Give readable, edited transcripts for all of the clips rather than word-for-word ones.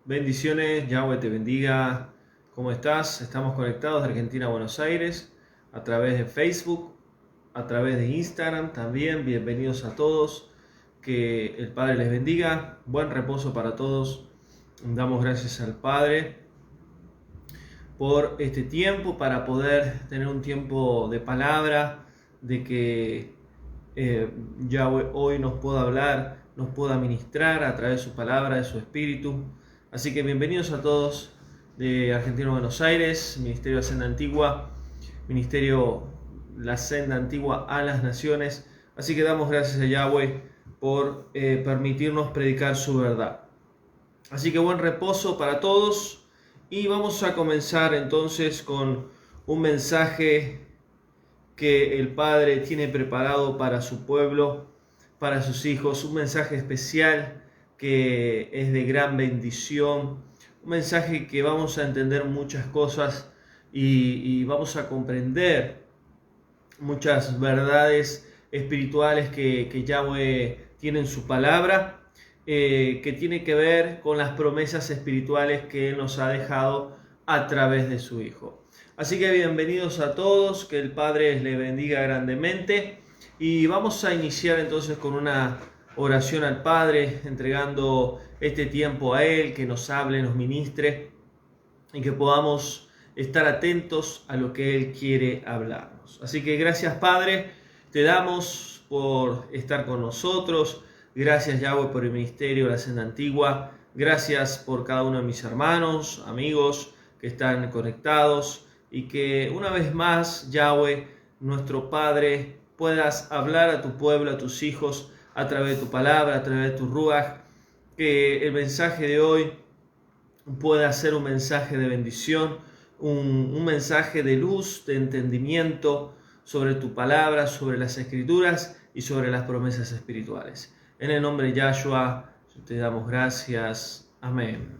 Bendiciones, Yahweh te bendiga. ¿Cómo estás? Estamos conectados de Argentina a Buenos Aires a través de Facebook, a través de Instagram también. Bienvenidos a todos. Que el Padre les bendiga. Buen reposo para todos. Damos gracias al Padre por este tiempo, para poder tener un tiempo de palabra, de que Yahweh hoy nos pueda hablar, nos pueda ministrar a través de su palabra, de su espíritu. Así que bienvenidos a todos de Argentina a Buenos Aires, Ministerio de Senda Antigua, Ministerio La Senda Antigua a las Naciones. Así que damos gracias a Yahweh por permitirnos predicar su verdad. Así que buen reposo para todos y vamos a comenzar entonces con un mensaje que el Padre tiene preparado para su pueblo, para sus hijos, un mensaje especial que es de gran bendición, un mensaje que vamos a entender muchas cosas y vamos a comprender muchas verdades espirituales que Yahweh tiene en su palabra, que tiene que ver con las promesas espirituales que Él nos ha dejado a través de su Hijo. Así que bienvenidos a todos, que el Padre les bendiga grandemente y vamos a iniciar entonces con una oración al Padre, entregando este tiempo a Él, que nos hable, nos ministre y que podamos estar atentos a lo que Él quiere hablarnos. Así que gracias, Padre, te damos por estar con nosotros. Gracias, Yahweh, por el ministerio de la Senda Antigua. Gracias por cada uno de mis hermanos, amigos que están conectados y que una vez más, Yahweh, nuestro Padre, puedas hablar a tu pueblo, a tus hijos, a través de tu palabra, a través de tu ruaj. Que el mensaje de hoy pueda ser un mensaje de bendición, un mensaje de luz, de entendimiento sobre tu palabra, sobre las escrituras y sobre las promesas espirituales. En el nombre de Yahshua te damos gracias. Amén.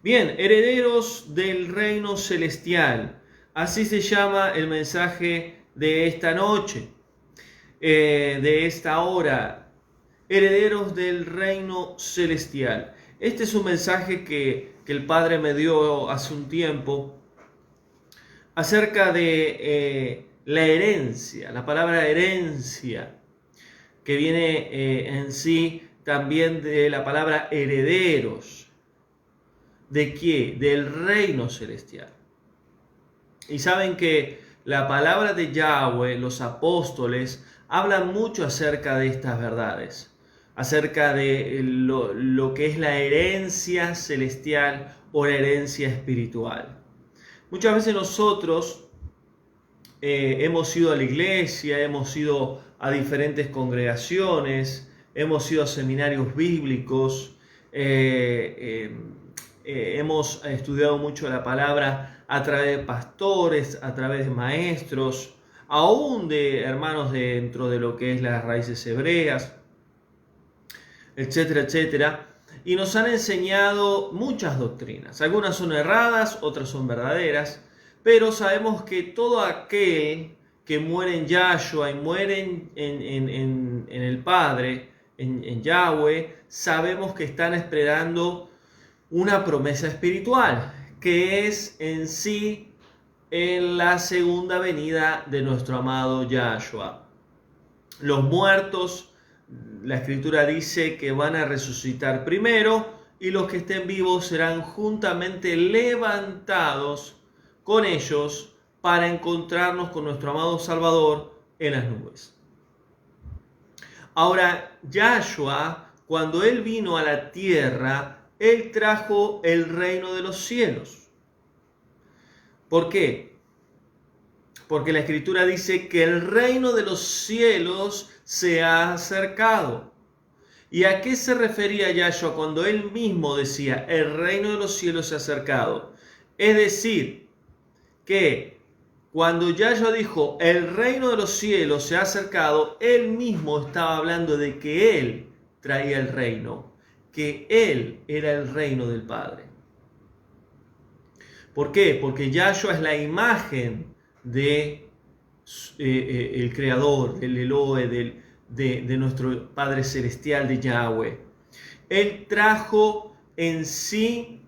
Bien, herederos del reino celestial. Así se llama el mensaje de esta noche, de esta hora. Herederos del reino celestial. Este es un mensaje que el Padre me dio hace un tiempo acerca de la herencia, la palabra herencia, que viene en sí también de la palabra herederos. ¿De qué? Del reino celestial. Y saben que la palabra de Yahweh, los apóstoles, hablan mucho acerca de estas verdades, acerca de lo que es la herencia celestial o la herencia espiritual. Muchas veces nosotros hemos ido a la iglesia, hemos ido a diferentes congregaciones, hemos ido a seminarios bíblicos, hemos estudiado mucho la palabra a través de pastores, a través de maestros, aún de hermanos dentro de lo que es las raíces hebreas, etcétera, etcétera. Y nos han enseñado muchas doctrinas. Algunas son erradas, otras son verdaderas. Pero sabemos que todo aquel que muere en Yahshua y muere en el Padre, en Yahweh, sabemos que están esperando una promesa espiritual, que es en sí en la segunda venida de nuestro amado Yahshua. Los muertos, la Escritura dice que van a resucitar primero y los que estén vivos serán juntamente levantados con ellos para encontrarnos con nuestro amado Salvador en las nubes. Ahora, Yahshua, cuando Él vino a la tierra, Él trajo el reino de los cielos. ¿Por qué? Porque la Escritura dice que el reino de los cielos se ha acercado. ¿Y a qué se refería Yahshua cuando Él mismo decía, el reino de los cielos se ha acercado? Es decir, que cuando Yahshua dijo, el reino de los cielos se ha acercado, Él mismo estaba hablando de que Él traía el reino, que Él era el reino del Padre. ¿Por qué? Porque Yahshua es la imagen de el Creador, del Elohe, de nuestro Padre Celestial, de Yahweh. Él trajo en sí,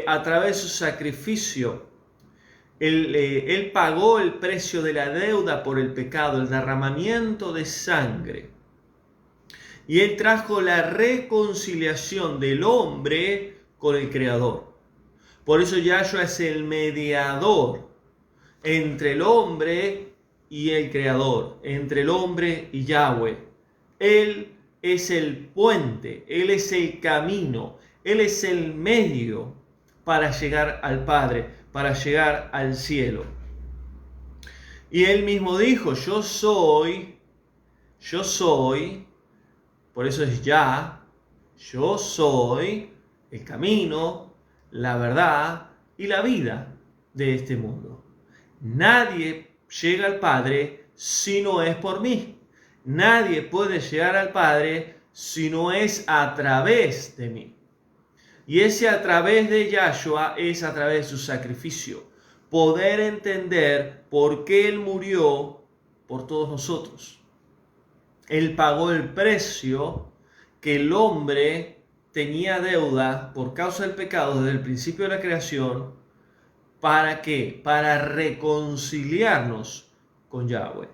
a través de su sacrificio, Él pagó el precio de la deuda por el pecado, el derramamiento de sangre. Y Él trajo la reconciliación del hombre con el Creador. Por eso Yahshua es el mediador entre el hombre y el Creador, entre el hombre y Yahweh. Él es el puente, Él es el camino, Él es el medio para llegar al Padre, para llegar al cielo. Y Él mismo dijo, yo soy, por eso es yo soy el camino, la verdad y la vida de este mundo. Nadie llega al Padre si no es por mí. Nadie puede llegar al Padre si no es a través de mí. Y ese a través de Yahshua es a través de su sacrificio. Poder entender por qué Él murió por todos nosotros. Él pagó el precio que el hombre tenía deuda por causa del pecado desde el principio de la creación. ¿Para qué? Para reconciliarnos con Yahweh.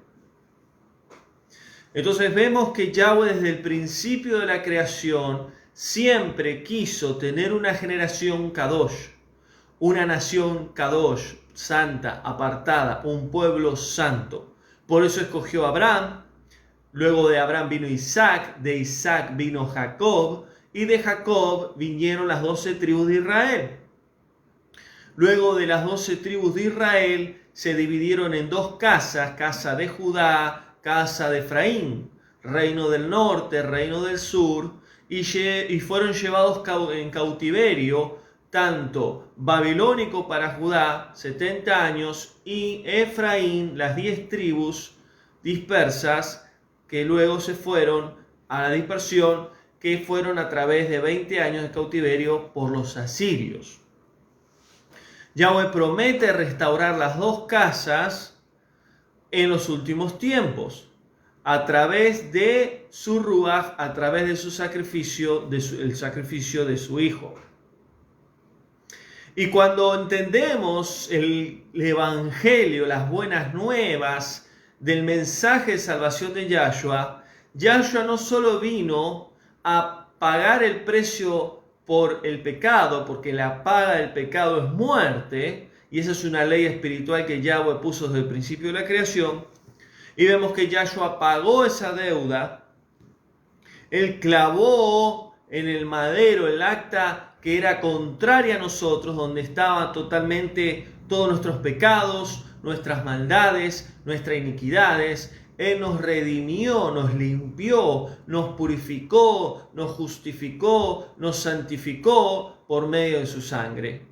Entonces vemos que Yahweh desde el principio de la creación siempre quiso tener una generación Kadosh, una nación Kadosh, santa, apartada, un pueblo santo. Por eso escogió a Abraham, luego de Abraham vino Isaac, de Isaac vino Jacob, y de Jacob vinieron las 12 tribus de Israel. Luego de las 12 tribus de Israel se dividieron en dos casas, casa de Judá, casa de Efraín, reino del norte, reino del sur, y fueron llevados en cautiverio, tanto babilónico para Judá, 70 años, y Efraín, las 10 tribus dispersas, que luego se fueron a la dispersión, que fueron a través de 20 años de cautiverio por los asirios. Yahweh promete restaurar las dos casas en los últimos tiempos, a través de su Ruach, a través de su sacrificio, el sacrificio de su Hijo. Y cuando entendemos el Evangelio, las buenas nuevas del mensaje de salvación de Yahshua, Yahshua no solo vino a pagar el precio por el pecado, porque la paga del pecado es muerte, y esa es una ley espiritual que Yahweh puso desde el principio de la creación, y vemos que Yahshua pagó esa deuda. Él clavó en el madero el acta que era contraria a nosotros, donde estaban totalmente todos nuestros pecados, nuestras maldades, nuestras iniquidades. Él nos redimió, nos limpió, nos purificó, nos justificó, nos santificó por medio de su sangre.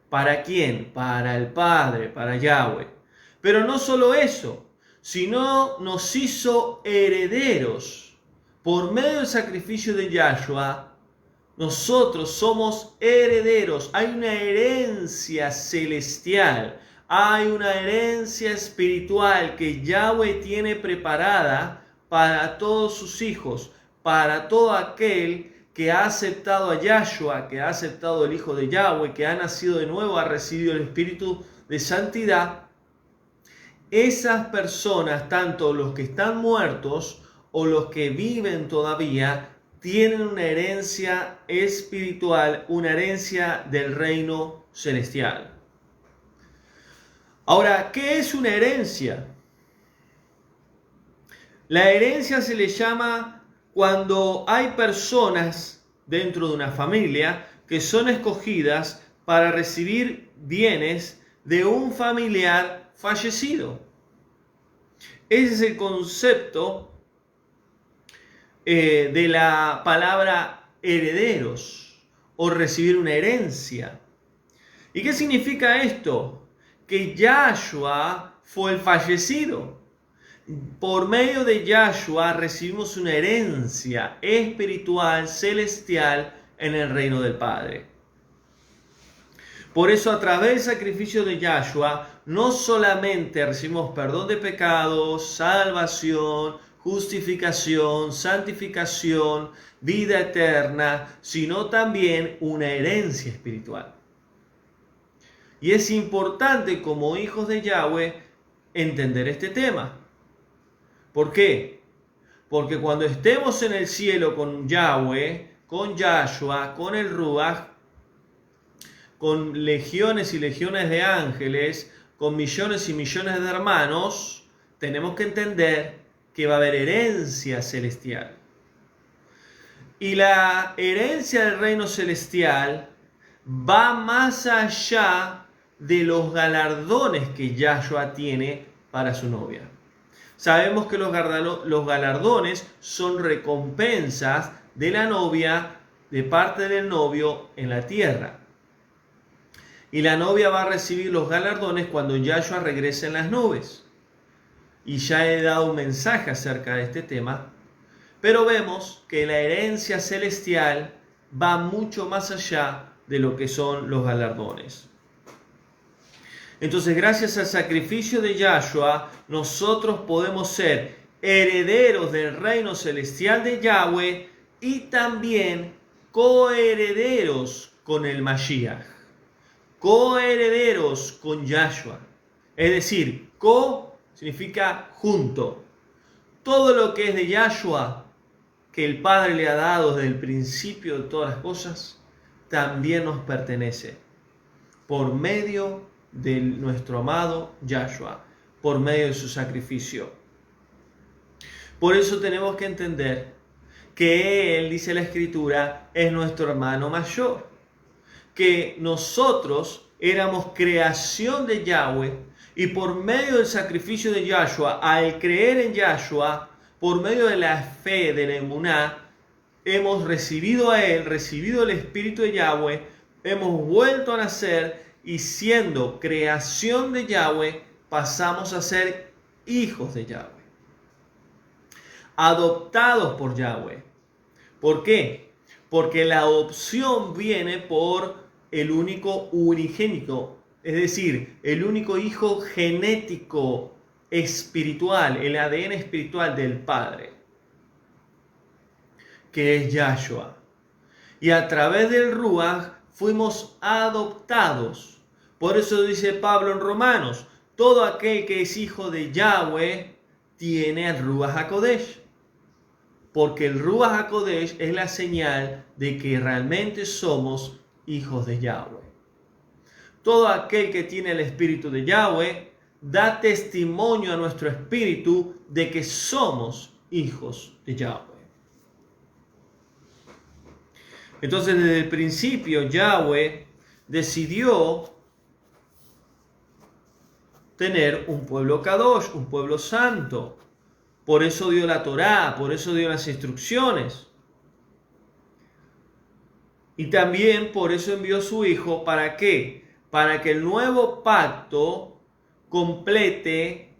¿Para quién? Para el Padre, para Yahweh. Pero no solo eso, sino nos hizo herederos. Por medio del sacrificio de Yahshua, nosotros somos herederos. Hay una herencia celestial. Hay una herencia espiritual que Yahweh tiene preparada para todos sus hijos, para todo aquel que ha aceptado a Yahshua, que ha aceptado el Hijo de Yahweh, que ha nacido de nuevo, ha recibido el Espíritu de Santidad. Esas personas, tanto los que están muertos o los que viven todavía, tienen una herencia espiritual, una herencia del reino celestial. Ahora, ¿qué es una herencia? La herencia se le llama cuando hay personas dentro de una familia que son escogidas para recibir bienes de un familiar fallecido. Ese es el concepto de la palabra herederos o recibir una herencia. ¿Y qué significa esto? Que Yahshua fue el fallecido. Por medio de Yahshua recibimos una herencia espiritual, celestial en el reino del Padre. Por eso, a través del sacrificio de Yahshua, no solamente recibimos perdón de pecados, salvación, justificación, santificación, vida eterna, sino también una herencia espiritual. Y es importante como hijos de Yahweh entender este tema. ¿Por qué? Porque cuando estemos en el cielo con Yahweh, con Yahshua, con el Ruach, con legiones y legiones de ángeles, con millones y millones de hermanos, tenemos que entender que va a haber herencia celestial. Y la herencia del reino celestial va más allá de los galardones que Yahshua tiene para su novia. Sabemos que los galardones son recompensas de la novia, de parte del novio en la tierra. Y la novia va a recibir los galardones cuando Yahshua regrese en las nubes. Y ya he dado un mensaje acerca de este tema. Pero vemos que la herencia celestial va mucho más allá de lo que son los galardones. Entonces, gracias al sacrificio de Yahshua, nosotros podemos ser herederos del reino celestial de Yahweh y también coherederos con el Mashiach. Coherederos con Yahshua. Es decir, significa junto. Todo lo que es de Yahshua, que el Padre le ha dado desde el principio de todas las cosas, también nos pertenece. Por medio de nuestro amado Yahshua, por medio de su sacrificio. Por eso tenemos que entender que Él, dice la Escritura, es nuestro hermano mayor. Que nosotros éramos creación de Yahweh y por medio del sacrificio de Yahshua, al creer en Yahshua, por medio de la fe, de la emuná, hemos recibido a Él, recibido el Espíritu de Yahweh, hemos vuelto a nacer y siendo creación de Yahweh, pasamos a ser hijos de Yahweh. Adoptados por Yahweh. ¿Por qué? Porque la adopción viene por el único unigénito, es decir, el único hijo genético espiritual, el ADN espiritual del Padre, que es Yahshua. Y a través del Ruach fuimos adoptados. Por eso dice Pablo en Romanos, todo aquel que es hijo de Yahweh tiene al Ruach HaKodesh. Porque el Ruach HaKodesh es la señal de que realmente somos hijos de Yahweh. Todo aquel que tiene el espíritu de Yahweh da testimonio a nuestro espíritu de que somos hijos de Yahweh. Entonces, desde el principio, Yahweh decidió tener un pueblo Kadosh, un pueblo santo. Por eso dio la Torá, por eso dio las instrucciones. Y también por eso envió a su Hijo, ¿para qué? Para que el nuevo pacto complete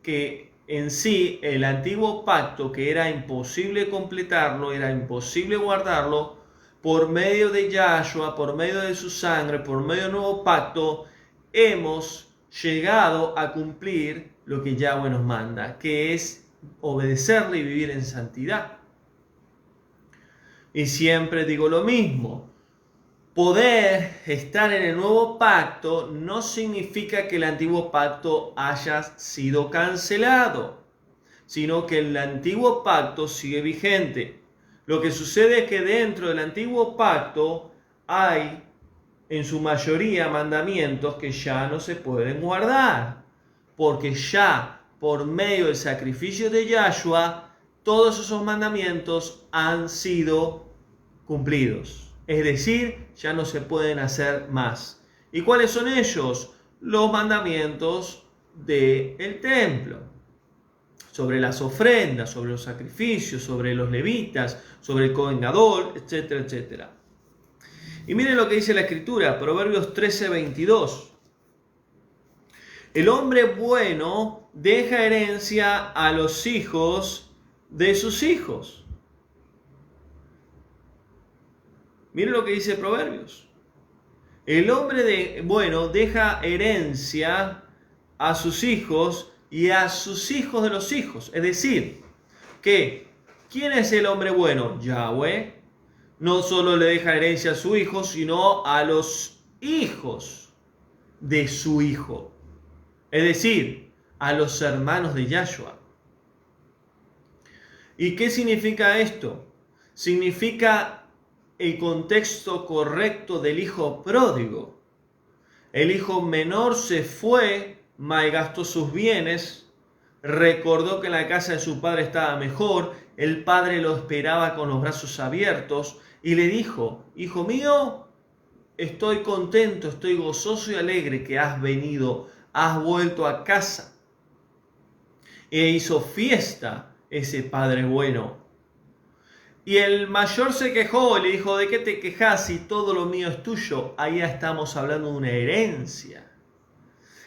que en sí el antiguo pacto, que era imposible completarlo, era imposible guardarlo, por medio de Yahshua, por medio de su sangre, por medio del nuevo pacto, hemos llegado a cumplir lo que Yahweh nos manda, que es obedecerle y vivir en santidad. Y siempre digo lo mismo, poder estar en el nuevo pacto no significa que el antiguo pacto haya sido cancelado, sino que el antiguo pacto sigue vigente. Lo que sucede es que dentro del antiguo pacto hay en su mayoría mandamientos que ya no se pueden guardar, porque ya por medio del sacrificio de Yahshua, todos esos mandamientos han sido cumplidos. Es decir, ya no se pueden hacer más. ¿Y cuáles son ellos? Los mandamientos del templo. Sobre las ofrendas, sobre los sacrificios, sobre los levitas, sobre el Cohen Gadol, etcétera, etcétera. Y miren lo que dice la Escritura, Proverbios 13:22. El hombre bueno deja herencia a los hijos de sus hijos. Miren lo que dice Proverbios. El hombre bueno deja herencia a sus hijos y a sus hijos de los hijos. Es decir, que ¿quién es el hombre bueno? Yahweh. No solo le deja herencia a su hijo, sino a los hijos de su hijo. Es decir, a los hermanos de Yahshua. ¿Y qué significa esto? Significa el contexto correcto del hijo pródigo. El hijo menor se fue, malgastó sus bienes, recordó que la casa de su padre estaba mejor, el padre lo esperaba con los brazos abiertos y le dijo: hijo mío, estoy contento, estoy gozoso y alegre que has venido, has vuelto a casa. E hizo fiesta ese padre bueno. Y el mayor se quejó, le dijo: ¿de qué te quejas si todo lo mío es tuyo? Ahí estamos hablando de una herencia.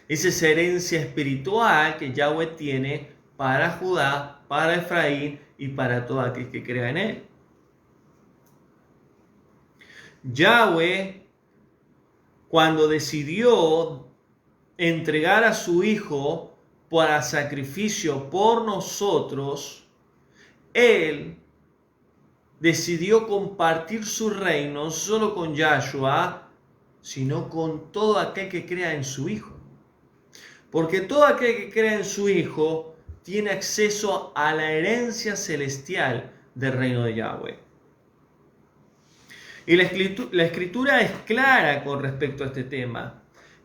Esa es herencia espiritual que Yahweh tiene para Judá, para Efraín y para todo aquel que crea en él. Yahweh, cuando decidió entregar a su hijo para sacrificio por nosotros, él decidió compartir su reino no solo con Yahshua, sino con todo aquel que crea en su hijo. Porque todo aquel que crea en su hijo tiene acceso a la herencia celestial del reino de Yahweh. Y la escritura es clara con respecto a este tema.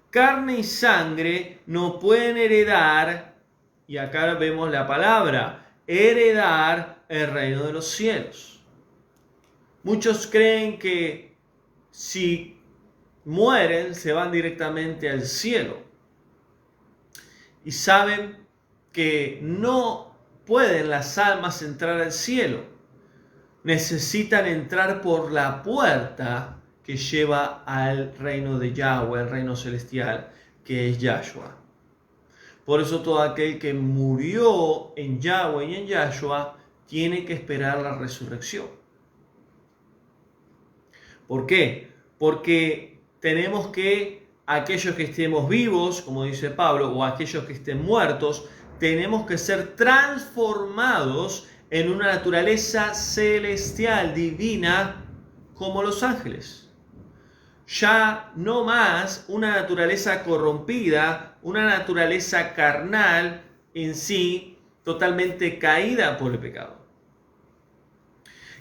Carne y sangre no pueden heredar, y acá vemos la palabra, heredar el reino de los cielos. Muchos creen que si mueren se van directamente al cielo. Y saben que no pueden las almas entrar al cielo. Necesitan entrar por la puerta que lleva al reino de Yahweh, el reino celestial, que es Yahshua. Por eso todo aquel que murió en Yahweh y en Yahshua tiene que esperar la resurrección. ¿Por qué? Porque tenemos que, aquellos que estemos vivos, como dice Pablo, o aquellos que estén muertos, tenemos que ser transformados en una naturaleza celestial, divina, como los ángeles. Ya no más una naturaleza corrompida, una naturaleza carnal en sí, totalmente caída por el pecado.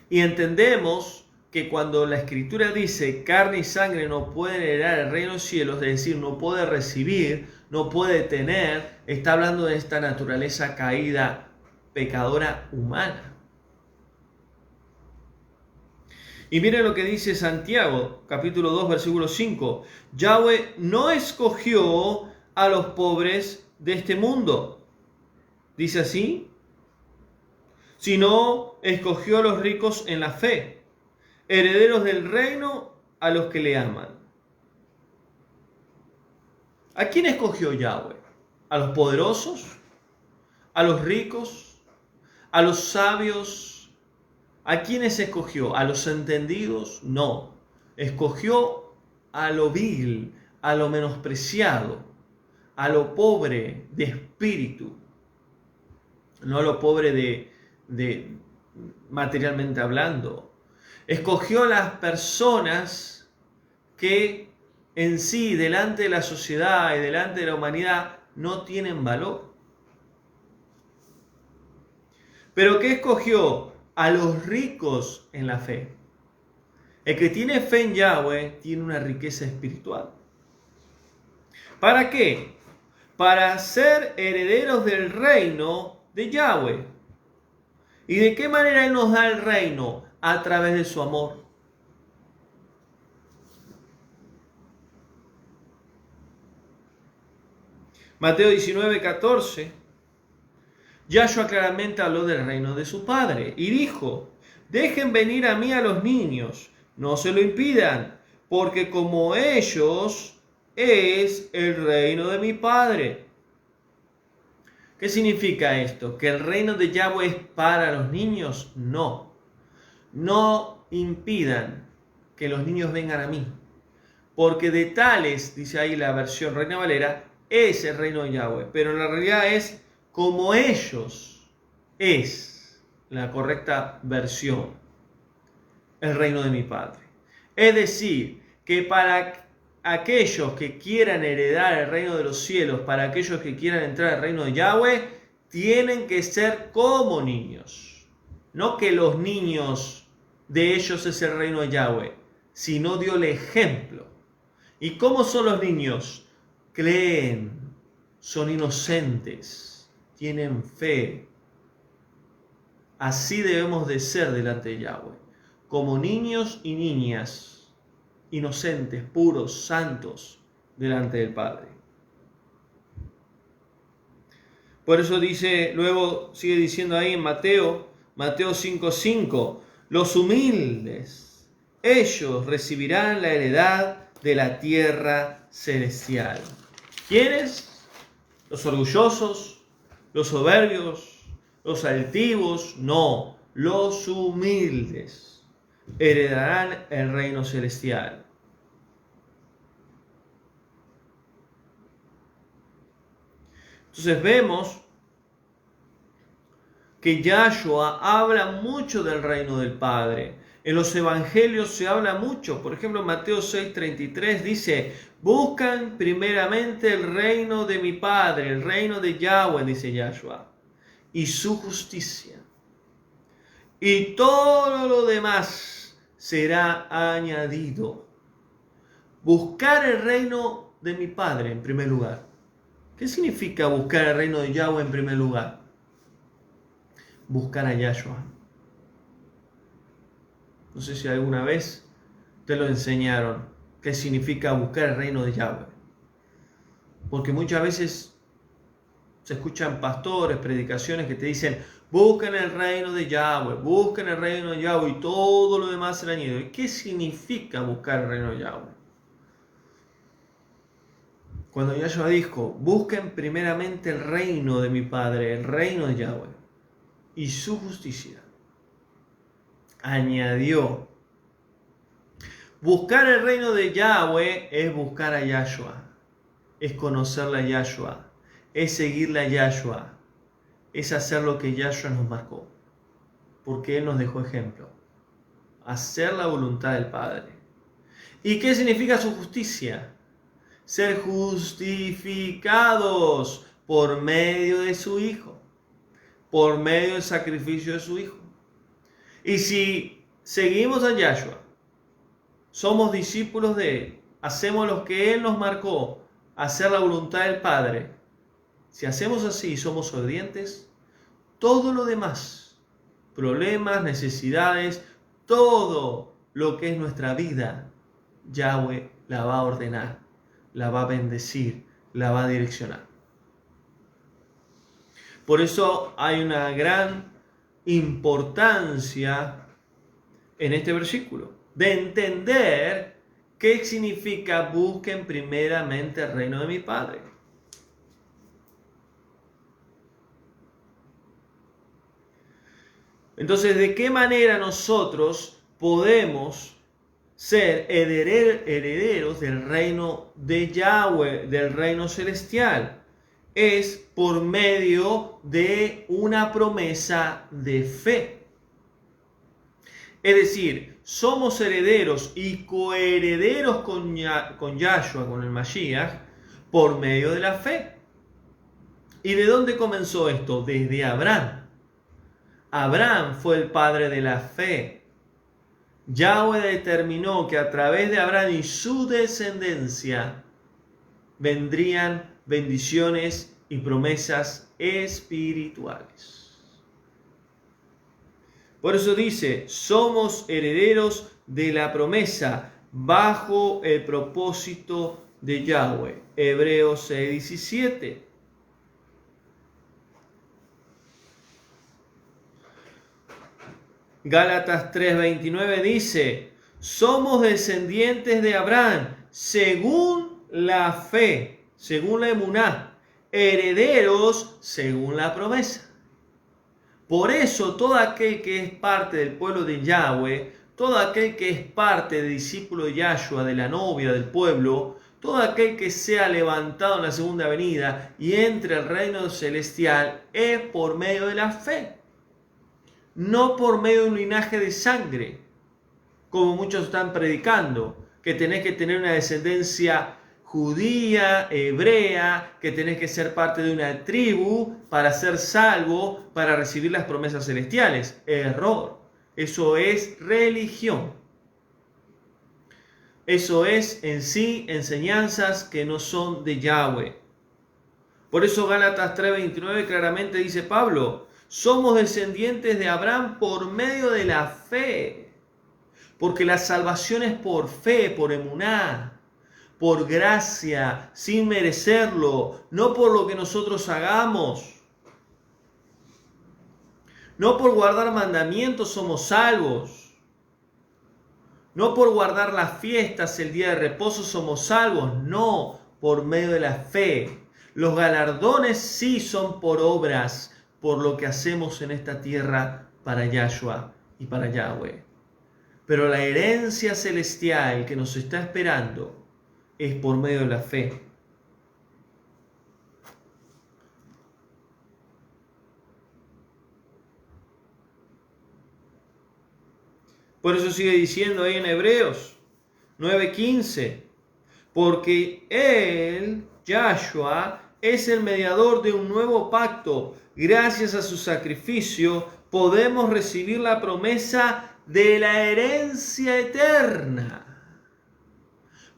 Y entendemos que cuando la Escritura dice carne y sangre no pueden heredar el reino de los cielos, es decir, no puede recibir, no puede tener, está hablando de esta naturaleza caída, pecadora humana. Y miren lo que dice Santiago, capítulo 2, versículo 5. Yahweh no escogió a los pobres de este mundo, dice así, sino escogió a los ricos en la fe, herederos del reino a los que le aman. ¿A quién escogió Yahweh? ¿A los poderosos? ¿A los ricos? ¿A los sabios? ¿A quiénes escogió? ¿A los entendidos? No. Escogió a lo vil, a lo menospreciado, a lo pobre de espíritu, no a lo pobre de materialmente hablando. Escogió a las personas que en sí, delante de la sociedad y delante de la humanidad, no tienen valor. ¿Pero qué escogió? A los ricos en la fe. El que tiene fe en Yahweh tiene una riqueza espiritual. ¿Para qué? Para ser herederos del reino de Yahweh. ¿Y de qué manera Él nos da el reino? A través de su amor. Mateo 19:14. Yahshua claramente habló del reino de su Padre y dijo: dejen venir a mí a los niños, no se lo impidan, porque como ellos es el reino de mi Padre. ¿Qué significa esto? ¿Que el reino de Yahweh es para los niños? No. No impidan que los niños vengan a mí, porque de tales, dice ahí la versión Reina Valera, es el reino de Yahweh, pero en la realidad es como ellos es la correcta versión, el reino de mi Padre. Es decir, que para aquellos que quieran heredar el reino de los cielos, para aquellos que quieran entrar al reino de Yahweh, tienen que ser como niños. No que los niños de ellos es el reino de Yahweh, sino dio el ejemplo. ¿Y cómo son los niños? Creen, son inocentes, tienen fe. Así debemos de ser delante de Yahweh, como niños y niñas, inocentes, puros, santos, delante del Padre. Por eso dice, luego sigue diciendo ahí en Mateo 5:5, los humildes, ellos recibirán la heredad de la tierra celestial. ¿Quiénes? Los orgullosos, los soberbios, los altivos, no, los humildes heredarán el reino celestial. Entonces vemos que Yahshua habla mucho del reino del Padre. En los evangelios se habla mucho. Por ejemplo, en Mateo 6:33 dice, buscan primeramente el reino de mi Padre, el reino de Yahweh, dice Yahshua, y su justicia. Y todo lo demás será añadido. Buscar el reino de mi Padre en primer lugar. ¿Qué significa buscar el reino de Yahweh en primer lugar? Buscar a Yahshua. No sé si alguna vez te lo enseñaron. ¿Qué significa buscar el reino de Yahweh? Porque muchas veces se escuchan pastores, predicaciones que te dicen, busquen el reino de Yahweh, busquen el reino de Yahweh y todo lo demás será añadido. ¿Y qué significa buscar el reino de Yahweh? Cuando Yahshua dijo, busquen primeramente el reino de mi Padre, el reino de Yahweh, y su justicia, añadió. Buscar el reino de Yahweh es buscar a Yahshua, es conocerle a Yahshua, es seguirle a Yahshua, es hacer lo que Yahshua nos marcó, porque Él nos dejó ejemplo, hacer la voluntad del Padre. ¿Y qué significa su justicia? Ser justificados por medio de su Hijo, por medio del sacrificio de su Hijo. Y si seguimos a Yahshua, somos discípulos de Él, hacemos lo que Él nos marcó, hacer la voluntad del Padre, si hacemos así y somos obedientes, todo lo demás, problemas, necesidades, todo lo que es nuestra vida, Yahweh la va a ordenar, la va a bendecir, la va a direccionar. Por eso hay una gran importancia en este versículo, de entender qué significa busquen primeramente el reino de mi Padre. Entonces, ¿de qué manera nosotros podemos ser herederos del reino de Yahweh, del reino celestial? Es por medio de una promesa de fe. Es decir, somos herederos y coherederos con Yahshua, con el Mashiach, por medio de la fe. ¿Y de dónde comenzó esto? Desde Abraham. Abraham fue el padre de la fe. Yahweh determinó que a través de Abraham y su descendencia vendrían bendiciones y promesas espirituales. Por eso dice, somos herederos de la promesa bajo el propósito de Yahweh. Hebreos 6:17. Gálatas 3:29 dice, somos descendientes de Abraham según la fe, según la emuná, herederos según la promesa. Por eso todo aquel que es parte del pueblo de Yahweh, todo aquel que es parte del discípulo de Yahshua, de la novia del pueblo, todo aquel que sea levantado en la segunda venida y entre al reino celestial es por medio de la fe. no por medio de un linaje de sangre, como muchos están predicando, que tenés que tener una descendencia judía, hebrea, que tenés que ser parte de una tribu para ser salvo, para recibir las promesas celestiales. Error. Eso es religión. Eso es en sí enseñanzas que no son de Yahweh. Por eso Gálatas 3:29 claramente dice Pablo, somos descendientes de Abraham por medio de la fe. Porque la salvación es por fe, por emuná, por gracia, sin merecerlo, no por lo que nosotros hagamos. No por guardar mandamientos somos salvos. No por guardar las fiestas, el día de reposo somos salvos. No, por medio de la fe. Los galardones sí son por obras, por lo que hacemos en esta tierra para Yahshua y para Yahweh. Pero la herencia celestial que nos está esperando es por medio de la fe. Por eso sigue diciendo ahí en Hebreos 9:15, porque Él, Yahshua, es el mediador de un nuevo pacto. Gracias a su sacrificio podemos recibir la promesa de la herencia eterna.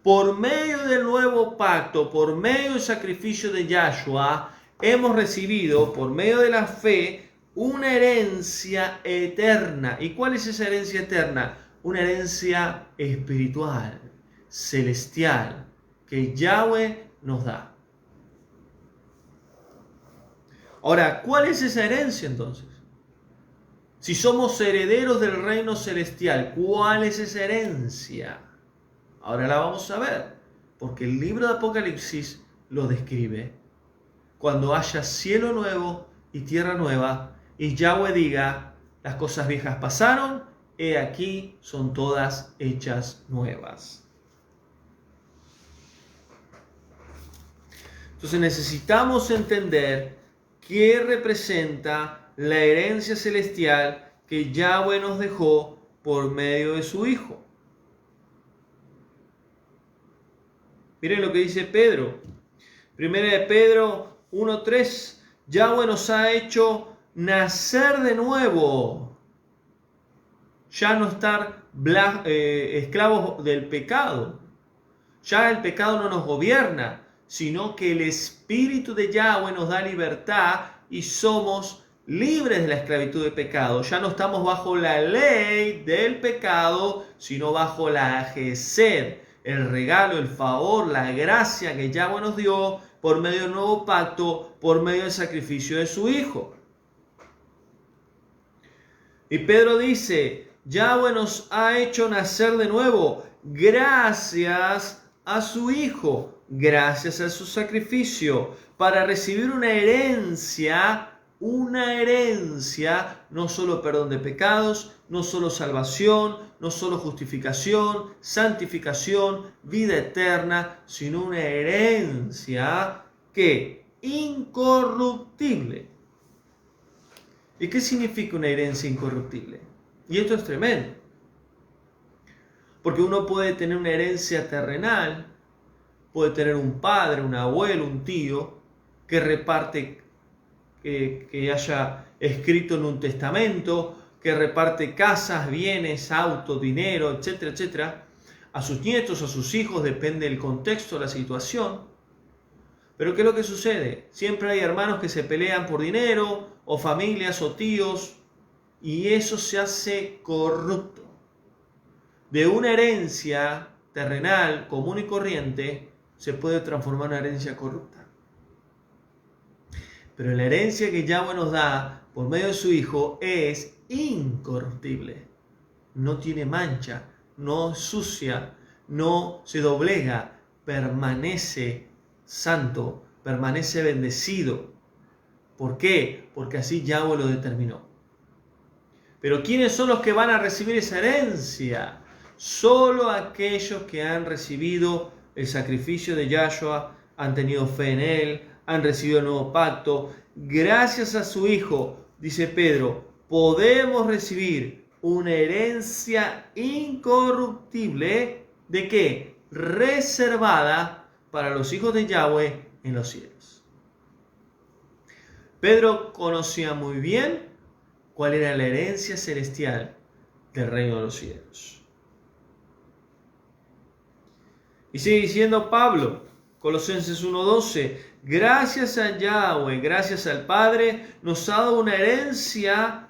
Por medio del nuevo pacto, por medio del sacrificio de Yahshua, hemos recibido, por medio de la fe, una herencia eterna. ¿Y cuál es esa herencia eterna? Una herencia espiritual, celestial, que Yahweh nos da. Ahora, ¿cuál es esa herencia entonces? Si somos herederos del reino celestial, ¿cuál es esa herencia? Ahora la vamos a ver, porque el libro de Apocalipsis lo describe. Cuando haya cielo nuevo y tierra nueva, y Yahweh diga, las cosas viejas pasaron, he aquí son todas hechas nuevas. Entonces necesitamos entender qué representa la herencia celestial que Yahweh nos dejó por medio de su Hijo. Miren lo que dice Pedro. Primera de Pedro 1:3. Yahweh nos ha hecho nacer de nuevo. Ya no estar esclavos del pecado. Ya el pecado no nos gobierna, sino que el Espíritu de Yahweh nos da libertad y somos libres de la esclavitud del pecado. Ya no estamos bajo la ley del pecado, sino bajo la Gesed, el regalo, el favor, la gracia que Yahweh nos dio por medio del nuevo pacto, por medio del sacrificio de su Hijo. Y Pedro dice, Yahweh nos ha hecho nacer de nuevo gracias a su Hijo, gracias a su sacrificio, para recibir una herencia, no solo perdón de pecados, no solo salvación, no solo justificación, santificación, vida eterna, sino una herencia que incorruptible. ¿Y qué significa una herencia incorruptible? Y esto es tremendo. Porque uno puede tener una herencia terrenal, puede tener un padre, un abuelo, un tío, que reparte, que haya escrito en un testamento, que reparte casas, bienes, autos, dinero, etcétera, etcétera, a sus nietos, a sus hijos, depende del contexto, la situación. Pero ¿qué es lo que sucede? Siempre hay hermanos que se pelean por dinero, o familias, o tíos, y eso se hace corrupto. De una herencia terrenal, común y corriente, se puede transformar en una herencia corrupta. Pero la herencia que Yahweh nos da por medio de su Hijo es incorruptible. No tiene mancha, no es sucia, no se doblega, permanece santo, permanece bendecido. ¿Por qué? Porque así Yahweh lo determinó. Pero ¿quiénes son los que van a recibir esa herencia? Solo aquellos que han recibido el sacrificio de Yahshua, han tenido fe en Él, han recibido el nuevo pacto. Gracias a su Hijo, dice Pedro, podemos recibir una herencia incorruptible, ¿de qué? Reservada para los hijos de Yahweh en los cielos. Pedro conocía muy bien cuál era la herencia celestial del reino de los cielos. Y sigue diciendo Pablo, Colosenses 1:12, gracias a Yahweh, gracias al Padre, nos ha dado una herencia,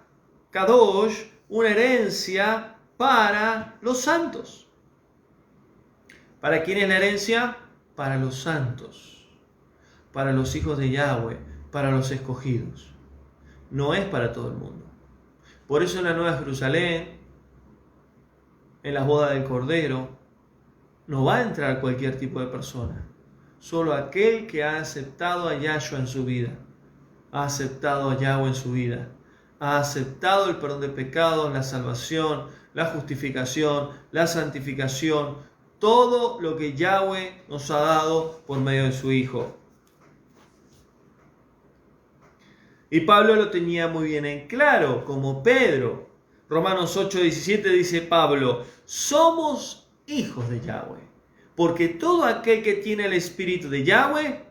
Kadosh, una herencia para los santos. ¿Para quién es la herencia? Para los santos, para los hijos de Yahweh, para los escogidos. No es para todo el mundo. Por eso en la Nueva Jerusalén, en las bodas del Cordero, no va a entrar cualquier tipo de persona. Solo aquel que ha aceptado a Yahshua en su vida, ha aceptado a Yahweh en su vida, ha aceptado el perdón de pecados, la salvación, la justificación, la santificación, todo lo que Yahweh nos ha dado por medio de su Hijo. Y Pablo lo tenía muy bien en claro, como Pedro. Romanos 8:17 dice Pablo, somos hijos de Yahweh, porque todo aquel que tiene el espíritu de Yahweh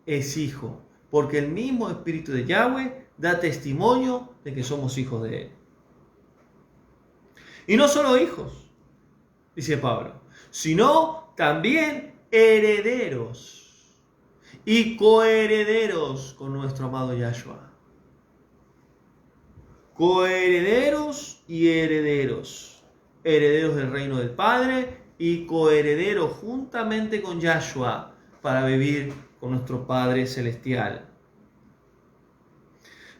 es hijo, porque el mismo espíritu de Yahweh da testimonio de que somos hijos de él. Y no solo hijos, dice Pablo, sino también herederos y coherederos con nuestro amado Yahshua. Coherederos y herederos. Herederos del reino del Padre y coherederos juntamente con Yahshua para vivir con nuestro Padre Celestial.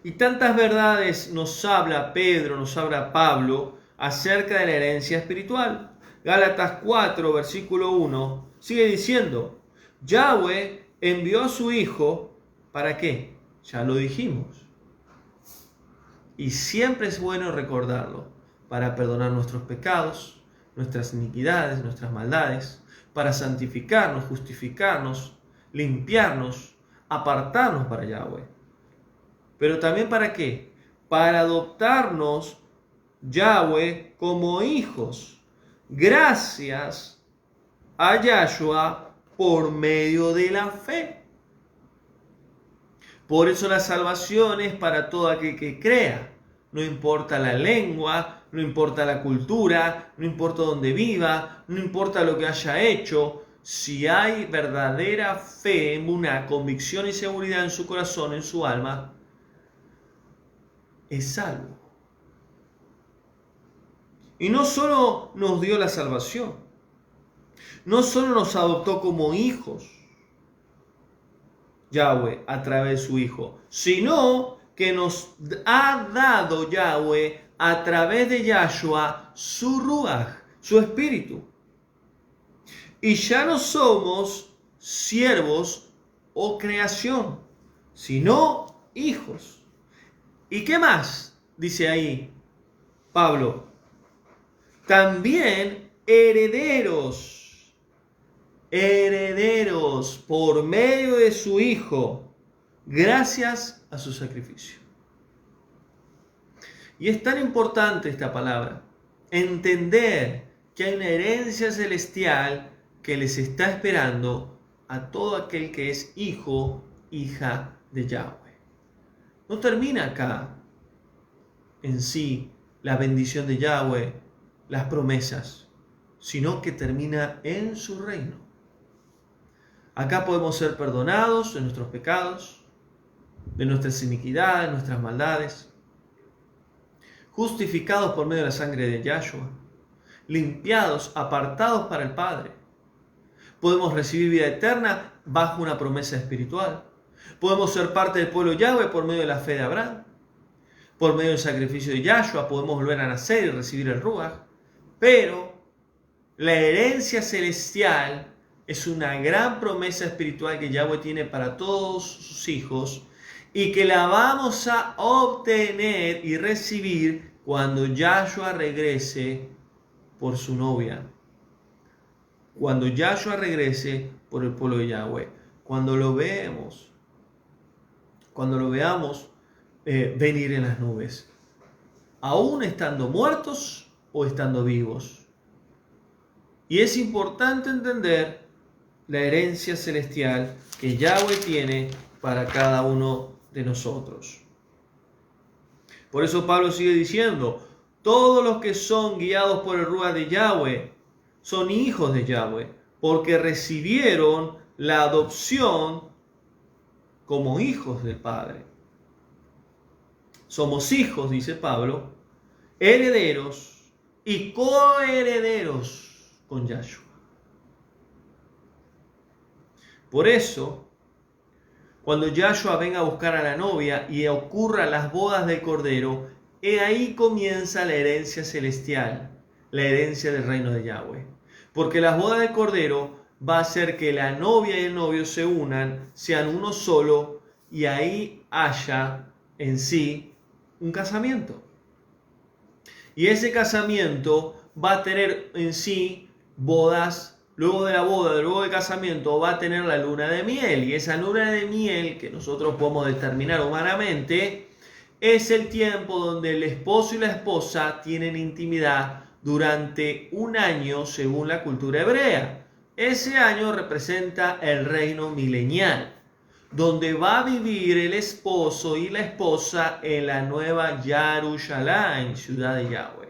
Y tantas verdades nos habla Pedro, nos habla Pablo acerca de la herencia espiritual. Gálatas 4, versículo 1, sigue diciendo, Yahweh envió a su Hijo, ¿para qué? Ya lo dijimos. Y siempre es bueno recordarlo, para perdonar nuestros pecados, nuestras iniquidades, nuestras maldades, para santificarnos, justificarnos, limpiarnos, apartarnos para Yahweh. Pero también ¿para qué? Para adoptarnos Yahweh como hijos, gracias a Yahshua por medio de la fe. Por eso la salvación es para todo aquel que crea. No importa la lengua, no importa la cultura, no importa dónde viva, no importa lo que haya hecho. Si hay verdadera fe, una convicción y seguridad en su corazón, en su alma, es salvo. Y no solo nos dio la salvación, no solo nos adoptó como hijos, Yahweh a través de su Hijo, sino que nos ha dado Yahweh a través de Yahshua su Ruach, su Espíritu. Y ya no somos siervos o creación, sino hijos. ¿Y qué más? Dice ahí Pablo. También herederos. Herederos por medio de su Hijo, gracias a su sacrificio. Y es tan importante esta palabra, entender que hay una herencia celestial que les está esperando a todo aquel que es hijo, hija de Yahweh. No termina acá en sí la bendición de Yahweh, las promesas, sino que termina en su reino. Acá podemos ser perdonados de nuestros pecados, de nuestras iniquidades, nuestras maldades, justificados por medio de la sangre de Yahshua, limpiados, apartados para el Padre. Podemos recibir vida eterna bajo una promesa espiritual. Podemos ser parte del pueblo de Yahweh por medio de la fe de Abraham. Por medio del sacrificio de Yahshua podemos volver a nacer y recibir el Ruach. Pero la herencia celestial es una gran promesa espiritual que Yahweh tiene para todos sus hijos y que la vamos a obtener y recibir cuando Yahshua regrese por su novia. Cuando Yahshua regrese por el pueblo de Yahweh. Cuando lo veamos venir en las nubes. aún estando muertos o estando vivos. Y es importante entender la herencia celestial que Yahweh tiene para cada uno de nosotros. Por eso Pablo sigue diciendo, todos los que son guiados por el Ruach de Yahweh son hijos de Yahweh, porque recibieron la adopción como hijos del Padre. Somos hijos, dice Pablo, herederos y coherederos con Yahshua. Por eso, cuando Yahshua venga a buscar a la novia y ocurra las bodas del Cordero, ahí comienza la herencia celestial, la herencia del reino de Yahweh. Porque las bodas del Cordero va a hacer que la novia y el novio se unan, sean uno solo, y ahí haya en sí un casamiento. Y ese casamiento va a tener en sí bodas. Luego de la boda, luego del casamiento, va a tener la luna de miel. Y esa luna de miel, que nosotros podemos determinar humanamente, es el tiempo donde el esposo y la esposa tienen intimidad durante un año según la cultura hebrea. Ese año representa el reino milenial, donde va a vivir el esposo y la esposa en la nueva Yarushalayim, ciudad de Yahweh.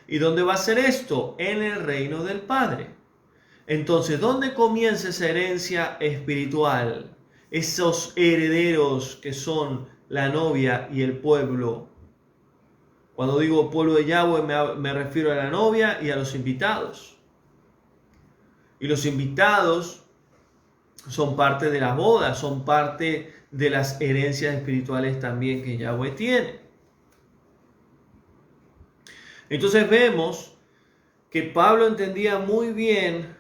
¿Y dónde va a ser esto? En el reino del Padre. Entonces, ¿dónde comienza esa herencia espiritual? Esos herederos que son la novia y el pueblo. Cuando digo pueblo de Yahweh me refiero a la novia y a los invitados. Y los invitados son parte de las bodas, son parte de las herencias espirituales también que Yahweh tiene. Entonces vemos que Pablo entendía muy bien,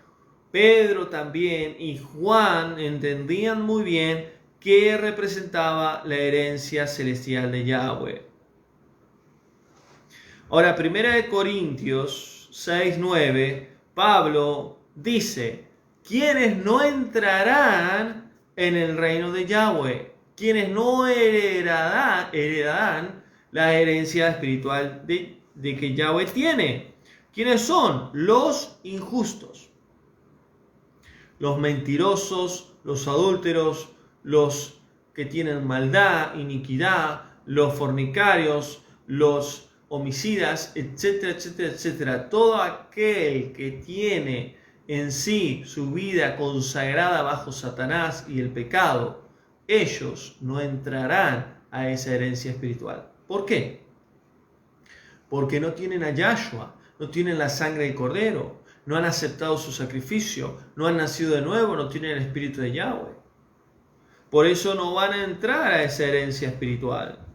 Pedro también y Juan entendían muy bien qué representaba la herencia celestial de Yahweh. Ahora, 1 Corintios 6:9, Pablo dice, quienes no entrarán en el reino de Yahweh, quienes no heredarán la herencia espiritual de que Yahweh tiene. ¿Quiénes son? Los injustos, los mentirosos, los adúlteros, los que tienen maldad, iniquidad, los fornicarios, los homicidas, etcétera, etcétera, etcétera. Todo aquel que tiene en sí su vida consagrada bajo Satanás y el pecado, ellos no entrarán a esa herencia espiritual. ¿Por qué? Porque no tienen a Yahshua, no tienen la sangre del Cordero, no han aceptado su sacrificio, no han nacido de nuevo, no tienen el Espíritu de Yahweh. Por eso no van a entrar a esa herencia espiritual.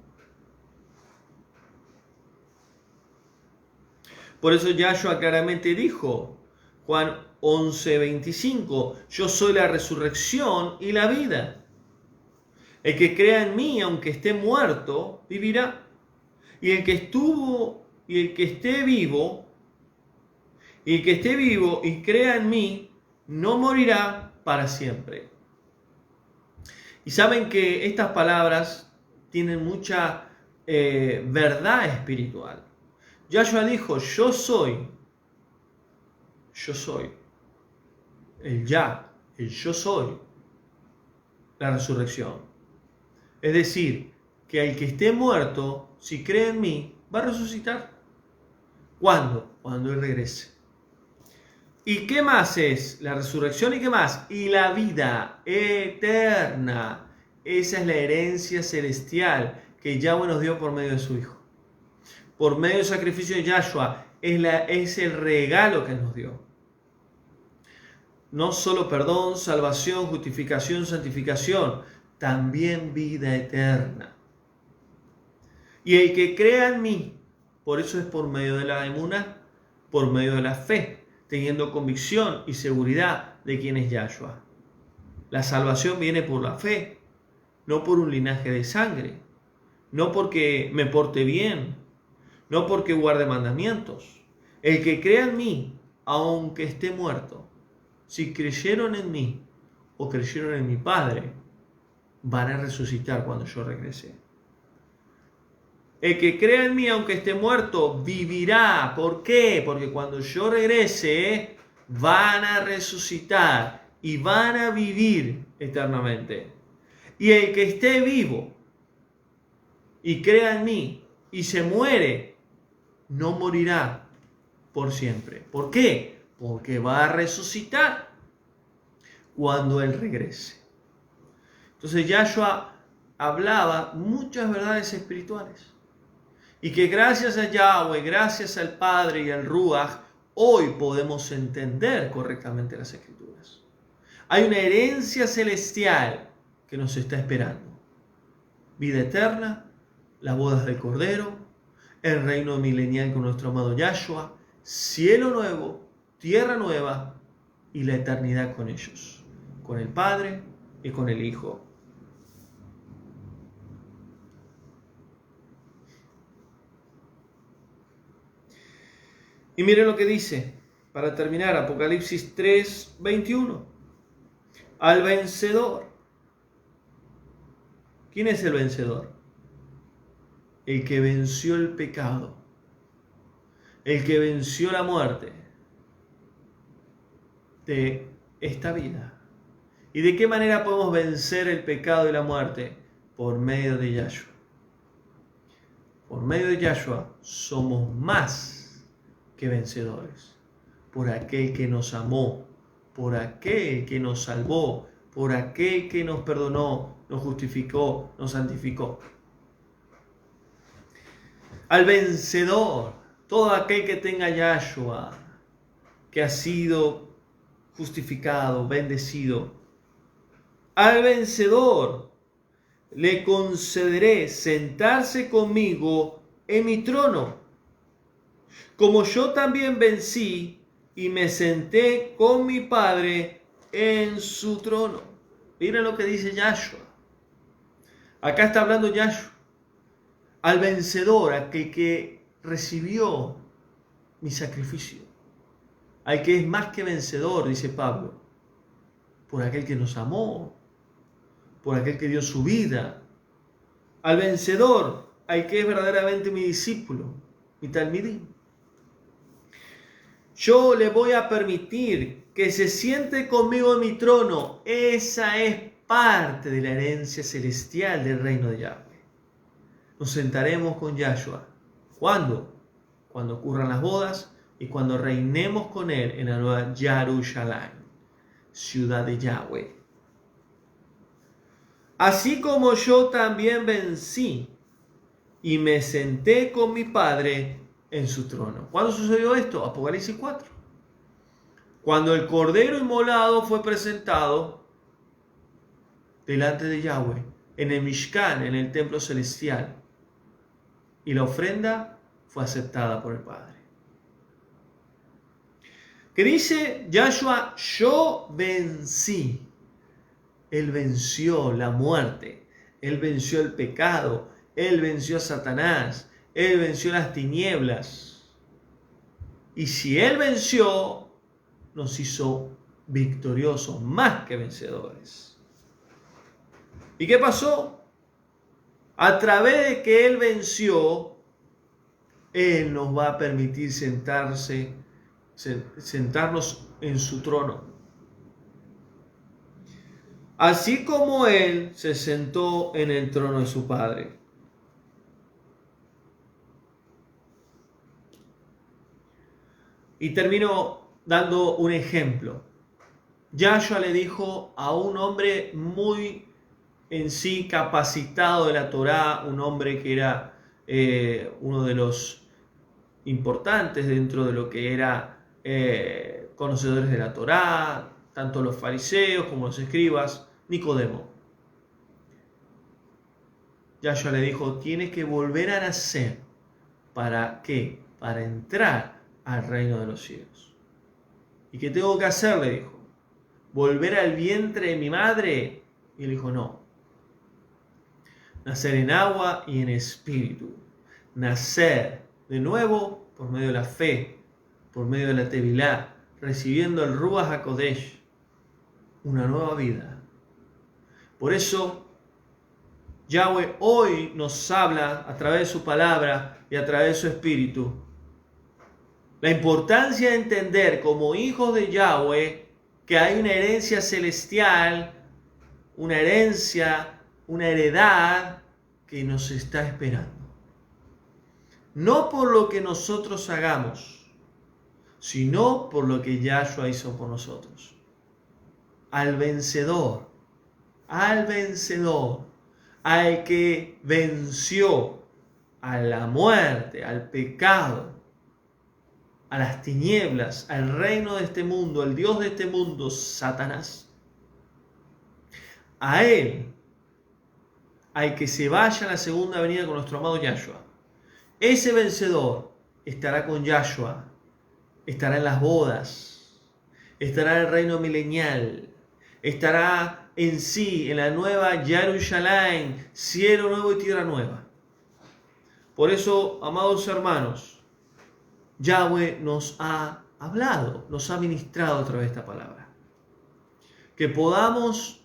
Por eso Yahshua claramente dijo, Juan 11:25, yo soy la resurrección y la vida. El que crea en mí, aunque esté muerto, vivirá. Y el que esté vivo y crea en mí, no morirá para siempre. Y saben que estas palabras tienen mucha verdad espiritual. Yahshua dijo, yo soy, el yo soy, la resurrección. Es decir, que el que esté muerto, si cree en mí, va a resucitar. ¿Cuándo? Cuando Él regrese. ¿Y qué más es la resurrección? ¿Y qué más? Y la vida eterna. Esa es la herencia celestial que Yahweh nos dio por medio de su Hijo. Por medio del sacrificio de Yahshua. Es el regalo que nos dio. No solo perdón, salvación, justificación, santificación. También vida eterna. Y el que crea en mí, por eso es por medio de la emuná, por medio de la fe, teniendo convicción y seguridad de quién es Yahshua. La salvación viene por la fe, no por un linaje de sangre, no porque me porte bien, no porque guarde mandamientos. El que crea en mí, aunque esté muerto, si creyeron en mí o creyeron en mi Padre, van a resucitar cuando yo regrese. El que crea en mí, aunque esté muerto, vivirá. ¿Por qué? Porque cuando yo regrese, van a resucitar y van a vivir eternamente. Y el que esté vivo y crea en mí y se muere, no morirá por siempre. ¿Por qué? Porque va a resucitar cuando Él regrese. Entonces Yahshua hablaba muchas verdades espirituales. Y que gracias a Yahweh, gracias al Padre y al Ruach, hoy podemos entender correctamente las Escrituras. Hay una herencia celestial que nos está esperando. Vida eterna, las bodas del Cordero, el reino milenial con nuestro amado Yahshua, cielo nuevo, tierra nueva y la eternidad con ellos, con el Padre y con el Hijo. Y miren lo que dice, para terminar, Apocalipsis 3:21. Al vencedor. ¿Quién es el vencedor? El que venció el pecado, el que venció la muerte de esta vida. ¿Y de qué manera podemos vencer el pecado y la muerte? Por medio de Yahshua. Por medio de Yahshua somos más que vencedores, por aquel que nos amó, por aquel que nos salvó, por aquel que nos perdonó, nos justificó, nos santificó. Al vencedor, todo aquel que tenga Yahshua, que ha sido justificado, bendecido, al vencedor le concederé sentarse conmigo en mi trono, como yo también vencí y me senté con mi Padre en su trono. Miren lo que dice Yahshua. Acá está hablando Yahshua. Al vencedor, aquel que recibió mi sacrificio. Al que es más que vencedor, dice Pablo. Por aquel que nos amó. Por aquel que dio su vida. Al vencedor, al que es verdaderamente mi discípulo, mi talmidí. Yo le voy a permitir que se siente conmigo en mi trono. Esa es parte de la herencia celestial del reino de Yahweh. Nos sentaremos con Yahshua. ¿Cuándo? Cuando ocurran las bodas y cuando reinemos con Él en la nueva Jerusalén, ciudad de Yahweh. Así como yo también vencí y me senté con mi Padre en su trono. ¿Cuándo sucedió esto? Apocalipsis 4. Cuando el Cordero inmolado fue presentado delante de Yahweh, en el Mishkan, en el templo celestial, y la ofrenda fue aceptada por el Padre. Que dice Yahshua, yo vencí. Él venció la muerte, Él venció el pecado, Él venció a Satanás, Él venció las tinieblas. Y si Él venció, nos hizo victoriosos, más que vencedores. ¿Y qué pasó? A través de que Él venció, Él nos va a permitir sentarnos en su trono. Así como Él se sentó en el trono de su Padre. Y termino dando un ejemplo. Yahshua le dijo a un hombre muy en sí capacitado de la Torá, un hombre que era uno de los importantes dentro de lo que era conocedores de la Torá, tanto los fariseos como los escribas, Nicodemo. Yahshua le dijo, tienes que volver a nacer. ¿Para qué? Para entrar al reino de los cielos. ¿Y qué tengo que hacer? Le dijo. ¿Volver al vientre de mi madre? Y él dijo, no. Nacer en agua y en espíritu. Nacer de nuevo por medio de la fe, por medio de la Tevilá, recibiendo el Ruach HaKodesh, una nueva vida. Por eso Yahweh hoy nos habla a través de su palabra y a través de su espíritu. La importancia de entender como hijos de Yahweh que hay una herencia celestial, una herencia, una heredad que nos está esperando. No por lo que nosotros hagamos, sino por lo que Yahshua hizo por nosotros. Al vencedor, al que venció a la muerte, al pecado, a las tinieblas, al reino de este mundo, al Dios de este mundo, Satanás. A él, al que se vaya a la segunda venida con nuestro amado Yahshua. Ese vencedor estará con Yahshua, estará en las bodas, estará en el reino milenial, estará en sí, en la nueva Jerusalén, cielo nuevo y tierra nueva. Por eso, amados hermanos, Yahweh nos ha hablado, nos ha ministrado a través de esta palabra. Que podamos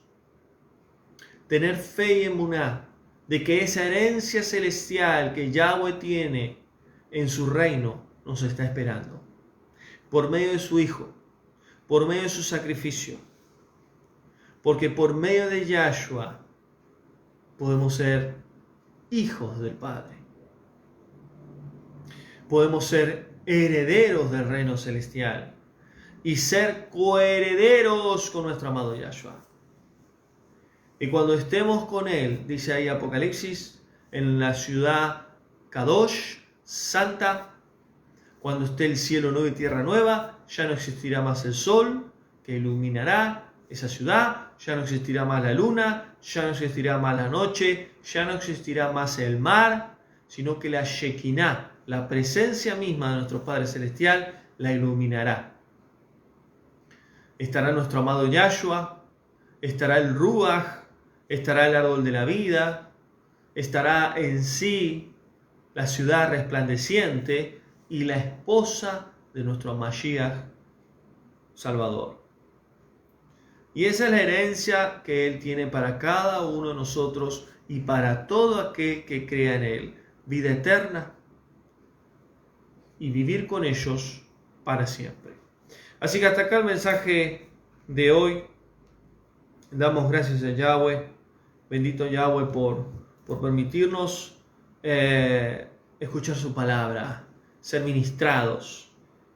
tener fe y emuná de que esa herencia celestial que Yahweh tiene en su reino nos está esperando. Por medio de su Hijo, por medio de su sacrificio. Porque por medio de Yahshua podemos ser hijos del Padre. Podemos ser herederos del reino celestial y ser coherederos con nuestro amado Yahshua. Y cuando estemos con Él, dice ahí Apocalipsis, en la ciudad Kadosh, santa, cuando esté el cielo nuevo y tierra nueva, ya no existirá más el sol que iluminará esa ciudad, ya no existirá más la luna, ya no existirá más la noche, ya no existirá más el mar, sino que la Shekinah, la presencia misma de nuestro Padre Celestial, la iluminará. Estará nuestro amado Yahshua, estará el Ruach, estará el árbol de la vida, estará en sí la ciudad resplandeciente y la esposa de nuestro Mashiach Salvador. Y esa es la herencia que Él tiene para cada uno de nosotros y para todo aquel que crea en Él. Vida eterna y vivir con ellos para siempre. Así que hasta acá el mensaje de hoy. Damos gracias a Yahweh. Bendito Yahweh por permitirnos escuchar su palabra, ser ministrados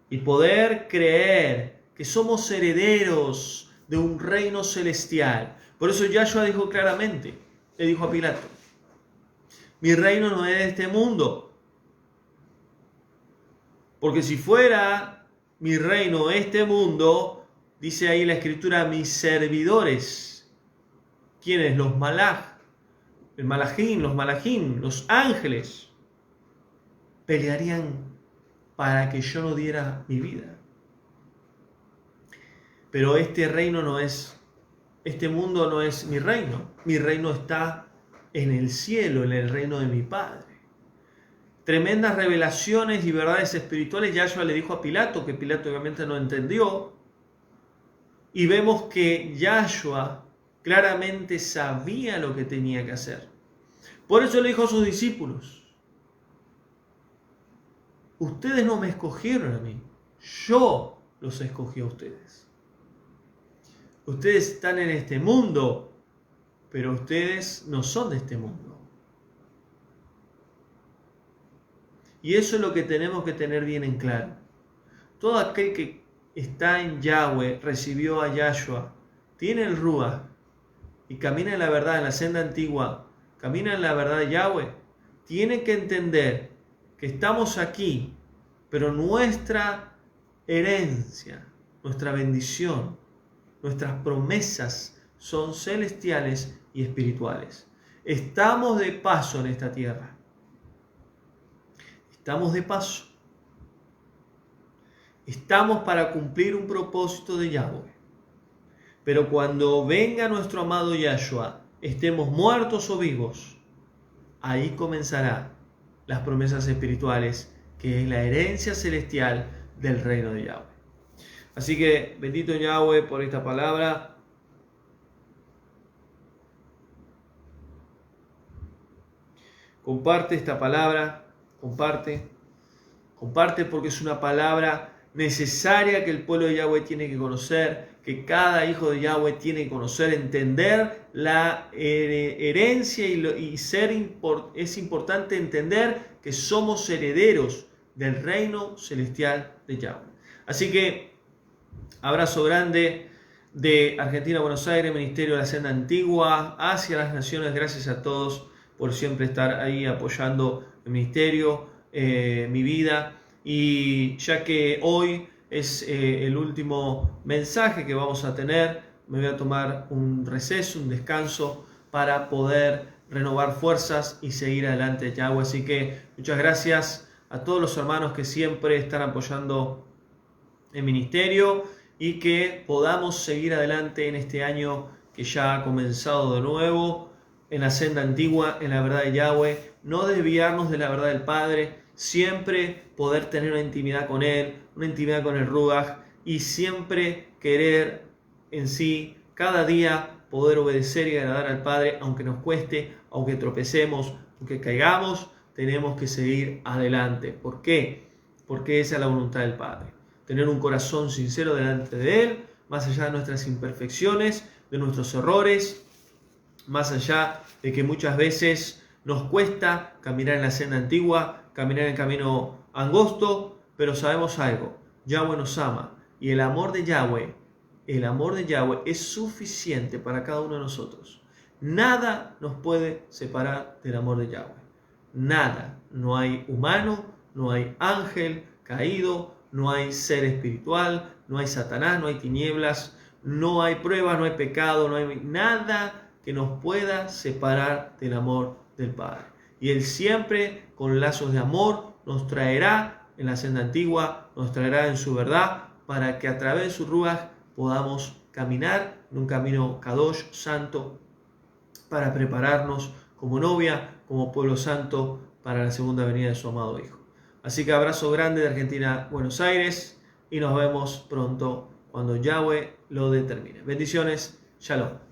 y poder creer que somos herederos de un reino celestial. Por eso Yahshua dijo claramente, le dijo a Pilato, mi reino no es de este mundo. Porque si fuera mi reino este mundo, dice ahí la escritura, mis servidores. ¿Quiénes? Los malaj, el malajín, los ángeles, pelearían para que yo no diera mi vida. Pero este reino no es, este mundo no es mi reino está en el cielo, en el reino de mi Padre. Tremendas revelaciones y verdades espirituales Yahshua le dijo a Pilato, que Pilato obviamente no entendió. Y vemos que Yahshua claramente sabía lo que tenía que hacer. Por eso le dijo a sus discípulos, ustedes no me escogieron a mí, yo los escogí a ustedes. Ustedes están en este mundo, pero ustedes no son de este mundo. Y eso es lo que tenemos que tener bien en claro. Todo aquel que está en Yahweh, recibió a Yahshua, tiene el Ruach y camina en la verdad, en la senda antigua, camina en la verdad de Yahweh, tiene que entender que estamos aquí, pero nuestra herencia, nuestra bendición, nuestras promesas son celestiales y espirituales. Estamos de paso en esta tierra. Estamos de paso. Estamos para cumplir un propósito de Yahweh. Pero cuando venga nuestro amado Yahshua, estemos muertos o vivos, ahí comenzará las promesas espirituales, que es la herencia celestial del reino de Yahweh. Así que bendito Yahweh por esta palabra. comparte esta palabra, comparte porque es una palabra necesaria que el pueblo de Yahweh tiene que conocer, que cada hijo de Yahweh tiene que conocer, entender la herencia es importante entender que somos herederos del reino celestial de Yahweh. Así que abrazo grande de Argentina, Buenos Aires, Ministerio de la Senda Antigua, hacia las naciones. Gracias a todos por siempre estar ahí apoyando el ministerio, mi vida. Y ya que hoy es el último mensaje que vamos a tener, me voy a tomar un receso, un descanso para poder renovar fuerzas y seguir adelante, Yahweh. Así que muchas gracias a todos los hermanos que siempre están apoyando el ministerio y que podamos seguir adelante en este año que ya ha comenzado de nuevo en la senda antigua, en la verdad de Yahweh, no desviarnos de la verdad del Padre, siempre poder tener una intimidad con Él, una intimidad con el Ruach, y siempre querer en sí, cada día, poder obedecer y agradar al Padre, aunque nos cueste, aunque tropecemos, aunque caigamos, tenemos que seguir adelante. ¿Por qué? Porque esa es la voluntad del Padre. Tener un corazón sincero delante de Él, más allá de nuestras imperfecciones, de nuestros errores, más allá de que muchas veces nos cuesta caminar en la senda antigua, caminar en el camino angosto, pero sabemos algo, Yahweh nos ama y el amor de Yahweh es suficiente para cada uno de nosotros. Nada nos puede separar del amor de Yahweh. Nada. No hay humano, no hay ángel caído, no hay ser espiritual, no hay Satanás, no hay tinieblas, no hay pruebas, no hay pecado, no hay nada que nos pueda separar del amor del Padre. Y Él siempre con lazos de amor nos traerá en la senda antigua, nos traerá en su verdad, para que a través de su Ruach podamos caminar en un camino Kadosh, santo, para prepararnos como novia, como pueblo santo, para la segunda venida de su amado Hijo. Así que abrazo grande de Argentina, Buenos Aires, y nos vemos pronto cuando Yahweh lo determine. Bendiciones, Shalom.